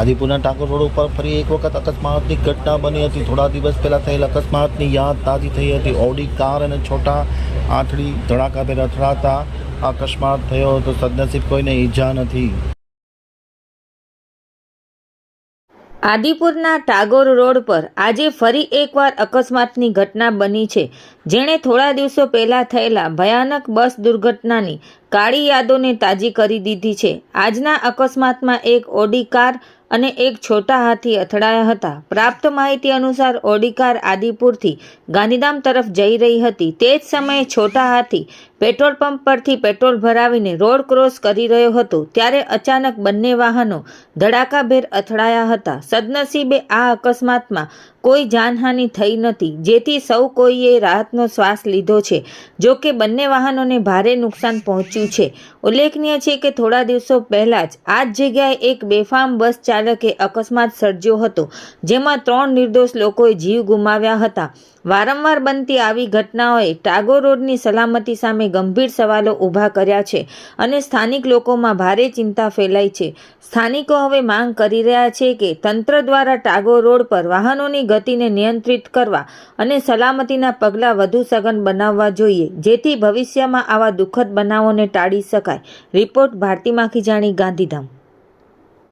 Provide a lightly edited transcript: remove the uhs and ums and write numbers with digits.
આદિપુરના Tagore road ઉપર ફરી એક વખત અકસ્માતની ઘટના બની હતી। થોડા દિવસ પહેલાં થયેલ અકસ્માતની યાદ તાજી થઈ હતી। ઓડી કાર અને છોટા આંથડી ધડાકાભેર અથડાતા અકસ્માત થયો હતો। સદનસીબ કોઈને ઈજા નથી। આદિપુરના ટાગોર રોડ પર આજે ફરી એકવાર અકસ્માતની ઘટના બની છે, જેણે થોડા દિવસો પહેલા થયેલા ભયાનક બસ દુર્ઘટનાની કાળી યાદોને તાજી કરી દીધી છે। આજના અકસ્માતમાં એક ઓડી કાર અને એક છોટા હાથી અથડાયા હતા। પ્રાપ્ત માહિતી અનુસાર ઓડી કાર આદિપુરથી ગાંધીધામ તરફ જઈ રહી હતી। તે જ સમયે છોટા હાથી પેટ્રોલ પંપ પરથી પેટ્રોલ ભરાવીને રોડ ક્રોસ કરી રહ્યો હતો, ત્યારે અચાનક બંને વાહનો ધડાકાભેર અથડાયા હતા। સદનસીબે આ અકસ્માતમાં કોઈ જાનહાનિ થઈ નથી, જેથી સૌ કોઈએ રાહતનો શ્વાસ લીધો છે। જો કે બંને વાહનોને ભારે નુકસાન પહોંચ્યું છે। ઉલ્લેખનીય છે કે થોડા દિવસો પહેલા જ આ જ જગ્યાએ એક બેફામ બસ ચાલકે અકસ્માત સર્જ્યો હતો, જેમાં 3 નિર્દોષ લોકોએ જીવ ગુમાવ્યા હતા। વારંવાર બનતી આવી ઘટનાઓએ ટાગોર રોડની સલામતી સામે ગંભીર સવાલો ઊભા કર્યા છે અને સ્થાનિક લોકોમાં ભારે ચિંતા ફેલાઈ છે। સ્થાનિકો હવે માંગ કરી રહ્યા છે કે તંત્ર દ્વારા ટાગોર રોડ પર વાહનોની ગતિને નિયંત્રિત કરવા અને સલામતીના પગલાં વધુ સઘન બનાવવા જોઈએ, જેથી ભવિષ્યમાં આવા દુઃખદ બનાવોને ટાળી શકાય। રિપોર્ટ ભારતી માખીજાણી, ગાંધીધામ।